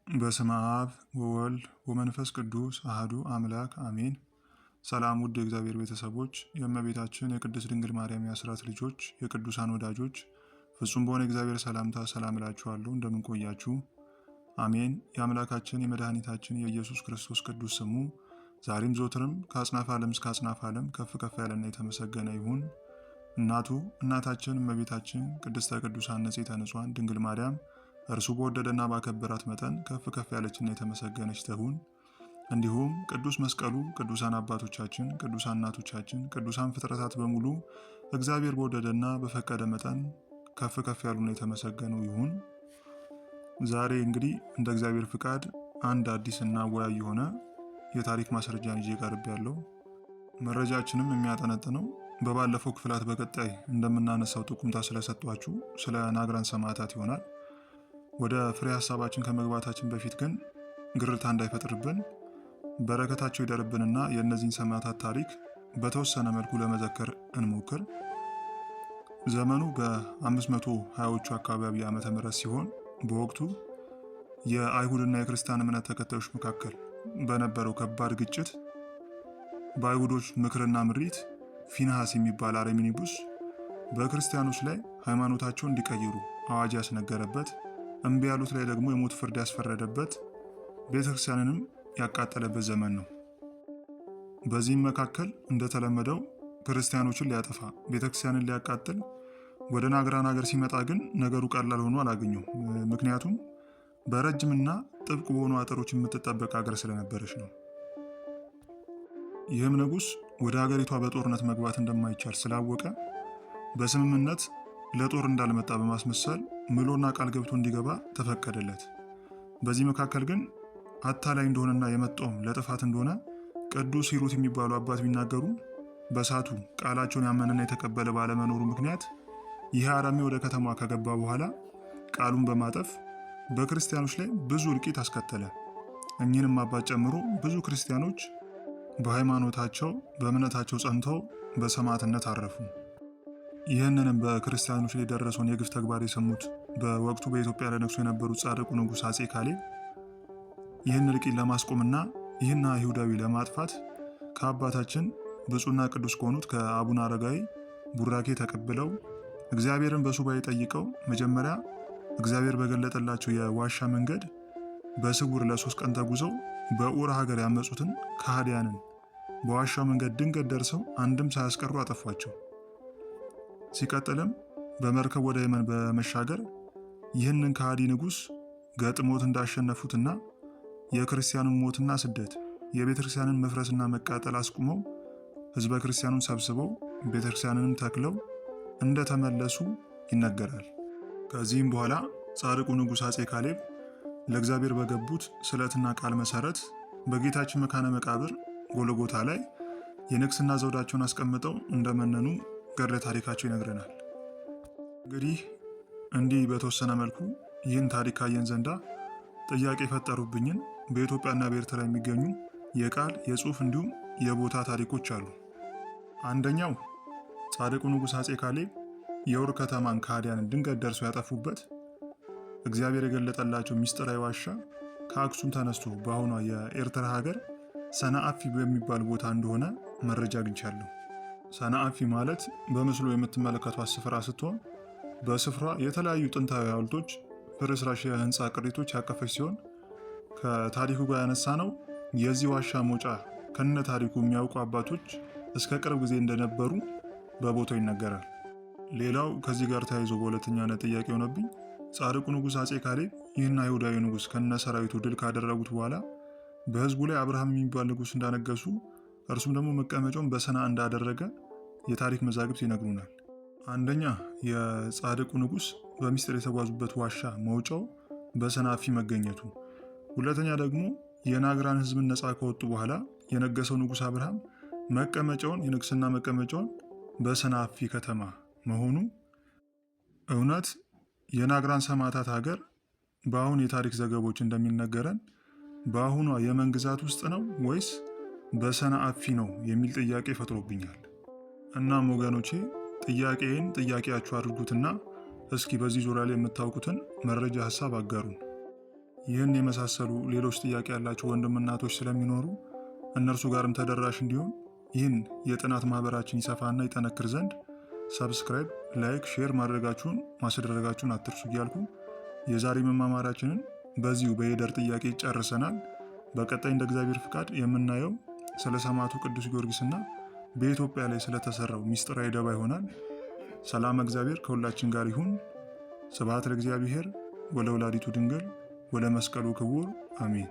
በስመ አብ ወወልድ ወመንፈስ ቅዱስ አህዱ አምላክ አሜን። ሰላም ውድ የእግዚአብሔር ቤተሰቦች፣ የእመቤታችን የቅድስት ድንግል ማርያም የአስራት ልጆች፣ የቅዱሳን ወዳጆች ፍጹም በሆነ እግዚአብሔር ሰላምታ ሰላም እላችኋለሁ። እንደምን ቆያችሁ? አሜን። የአምላካችን የመድኃኒታችን የኢየሱስ ክርስቶስ ቅዱስ ስሙ ዛሬም ዘወትርም ከአጽናፈ ዓለም እስከ አጽናፈ ዓለም ከፍ ከፍ ያለና የተመሰገነ ይሁን። እናታችን እመቤታችን ቅድስተ ቅዱሳን ንጽሕተ ንጹሐን ድንግል ማርያም እርሱ በወደደና ባከበራት መጠን ከፍ ከፍ ያለችና የተመሰገነች ትሁን። እንዲሁም ቅዱስ መስቀሉ፣ ቅዱሳን አባቶቻችን፣ ቅዱሳን እናቶቻችን፣ ቅዱሳን ፍጥረታት በሙሉ እግዚአብሔር በወደደና በፈቀደ መጠን ከፍ ከፍ ያሉና የተመሰገኑ ይሁን። ዛሬ እንግዲህ እንደ እግዚአብሔር ፍቃድ አንድ አዲስ እና አወያይ የሆነ የታሪክ ማስረጃን ይዤ ቀርብ ያለው መረጃችንም የሚያጠነጥነው በባለፈው ክፍላት በቀጣይ እንደምናነሳው ጥቁምታ ስለሰጧችሁ ስለ ናግራን ሰማዕታት ይሆናል። ወደ ፍሬ ሀሳባችን ከመግባታችን በፊት ግን ግርታ እንዳይፈጥርብን በረከታቸው ይደርብንና የእነዚህን ሰማዕታት ታሪክ በተወሰነ መልኩ ለመዘከር እንሞክር። ዘመኑ በ520ዎቹ አካባቢ ዓመተ ምህረት ሲሆን በወቅቱ የአይሁድና የክርስቲያን እምነት ተከታዮች መካከል በነበረው ከባድ ግጭት በአይሁዶች ምክርና ምሪት ፊንሃስ የሚባል አረሚኒቡስ በክርስቲያኖች ላይ ሃይማኖታቸውን እንዲቀይሩ አዋጅ ያስነገረበት፣ እምቢ ያሉት ላይ ደግሞ የሞት ፍርድ ያስፈረደበት፣ ቤተክርስቲያንንም ያቃጠለበት ዘመን ነው። በዚህም መካከል እንደተለመደው ክርስቲያኖችን ሊያጠፋ ቤተክርስቲያንን ሊያቃጥል ወደ ናግራን ሀገር ሲመጣ ግን ነገሩ ቀላል ሆኖ አላገኘው። ምክንያቱም በረጅምና ጥብቅ በሆኑ አጥሮች የምትጠበቅ ሀገር ስለነበረች ነው። ይህም ንጉሥ ወደ ሀገሪቷ በጦርነት መግባት እንደማይቻል ስላወቀ በስምምነት ለጦር እንዳልመጣ በማስመሰል ምሎና ቃል ገብቶ እንዲገባ ተፈቀደለት። በዚህ መካከል ግን አታላይ እንደሆነና የመጣውም ለጥፋት እንደሆነ ቅዱስ ሂሩት የሚባሉ አባት ቢናገሩ በሳቱ ቃላቸውን ያመነና የተቀበለ ባለመኖሩ ምክንያት ይህ አረሜ ወደ ከተማ ከገባ በኋላ ቃሉን በማጠፍ በክርስቲያኖች ላይ ብዙ እልቂት አስከተለ። እኚህንም አባት ጨምሮ ብዙ ክርስቲያኖች በሃይማኖታቸው በእምነታቸው ጸንተው በሰማዕትነት አረፉ። ይህንንም በክርስቲያኖች ላይ የደረሰውን የግፍ ተግባር የሰሙት በወቅቱ በኢትዮጵያ ለነግሶ የነበሩት ጻድቁ ንጉሥ አጼ ካሌብ ይህን እልቂት ለማስቆምና ይህን አይሁዳዊ ለማጥፋት ከአባታችን ብፁዕና ቅዱስ ከሆኑት ከአቡነ አረጋዊ ቡራኬ ተቀብለው እግዚአብሔርን በሱባኤ ጠይቀው መጀመሪያ እግዚአብሔር በገለጠላቸው የዋሻ መንገድ በስውር ለ3 ቀን ተጉዘው በኡራ ሀገር ያመጹትን ከሃዲያንን በዋሻው መንገድ ድንገት ደርሰው አንድም ሳያስቀሩ አጠፏቸው። ሲቀጥልም በመርከብ ወደ የመን በመሻገር ይህንን ከሃዲ ንጉሥ ገጥሞት እንዳሸነፉትና የክርስቲያኑን ሞትና ስደት የቤተ ክርስቲያንን መፍረስና መቃጠል አስቁመው ሕዝበ ክርስቲያኑን ሰብስበው ቤተ ክርስቲያንንም ተክለው እንደተመለሱ ይነገራል። ከዚህም በኋላ ጻድቁ ንጉሥ አጼ ካሌብ ለእግዚአብሔር በገቡት ስለትና ቃል መሰረት በጌታችን መካነ መቃብር ጎልጎታ ላይ የንግስና ዘውዳቸውን አስቀምጠው እንደመነኑ ገድለ ታሪካቸው ይነግረናል። እንግዲህ እንዲህ በተወሰነ መልኩ ይህን ታሪክ ካየን ዘንዳ ጥያቄ የፈጠሩብኝን በኢትዮጵያና በኤርትራ የሚገኙ የቃል የጽሑፍ እንዲሁም የቦታ ታሪኮች አሉ። አንደኛው ጻድቁ ንጉሥ አጼ ካሌብ የኡር ከተማን ከሃዲያንን ድንገት ደርሰው ያጠፉበት እግዚአብሔር የገለጠላቸው ሚስጥራዊ ዋሻ ከአክሱም ተነስቶ በአሁኗ የኤርትራ ሀገር ሰነአፊ በሚባል ቦታ እንደሆነ መረጃ አግኝቻለሁ። ሰነአፊ ማለት በምስሉ የምትመለከቷት ስፍራ ስትሆን በስፍራ የተለያዩ ጥንታዊ ሐውልቶች፣ ፍርስራሽ የህንፃ ቅሪቶች ያቀፈች ሲሆን ከታሪኩ ጋር ያነሳ ነው የዚህ ዋሻ መውጫ ከነ ታሪኩ የሚያውቁ አባቶች እስከ ቅርብ ጊዜ እንደነበሩ በቦታው ይነገራል። ሌላው ከዚህ ጋር ተያይዞ በሁለተኛነት ጥያቄ ሆነብኝ ጻድቁ ንጉሥ አጼ ካሌብ ይህን አይሁዳዊ ንጉሥ ከነ ሰራዊቱ ድል ካደረጉት በኋላ በህዝቡ ላይ አብርሃም የሚባል ንጉሥ እንዳነገሱ እርሱም ደግሞ መቀመጫውን በሰና እንዳደረገ የታሪክ መዛግብት ይነግሩናል። አንደኛ የጻድቁ ንጉሥ በሚስጥር የተጓዙበት ዋሻ መውጫው በሰናፊ መገኘቱ፣ ሁለተኛ ደግሞ የናግራን ህዝብን ነፃ ከወጡ በኋላ የነገሰው ንጉሥ አብርሃም መቀመጫውን የንግስና መቀመጫውን በሰናፊ ከተማ መሆኑ እውነት የናግራን ሰማዕታት ሀገር በአሁን የታሪክ ዘገቦች እንደሚነገረን በአሁኗ የመን ግዛት ውስጥ ነው ወይስ በሰናአፊ ነው የሚል ጥያቄ ፈጥሮብኛል። እናም ወገኖቼ ጥያቄን ጥያቄያችሁ አድርጉትና እስኪ በዚህ ዙሪያ ላይ የምታውቁትን መረጃ ሀሳብ አጋሩን። ይህን የመሳሰሉ ሌሎች ጥያቄ ያላቸው ወንድምና እናቶች ስለሚኖሩ እነርሱ ጋርም ተደራሽ እንዲሆን ይህን የጥናት ማህበራችን ይሰፋና ይጠነክር ዘንድ ሰብስክራይብ፣ ላይክ፣ ሼር ማስደረጋችሁን አትርሱ እያልኩ የዛሬ መማማራችንን በዚሁ በሄደር ጥያቄ ጨርሰናል። በቀጣይ እንደ እግዚአብሔር ፍቃድ የምናየው ስለ ሰማዕቱ ቅዱስ ጊዮርጊስና በኢትዮጵያ ላይ ስለተሰራው ሚስጥራዊ ደባ ይሆናል። ሰላም እግዚአብሔር ከሁላችን ጋር ይሁን። ስብሐት ለእግዚአብሔር ወለወላዲቱ ድንግል ወለመስቀሉ ክቡር አሜን።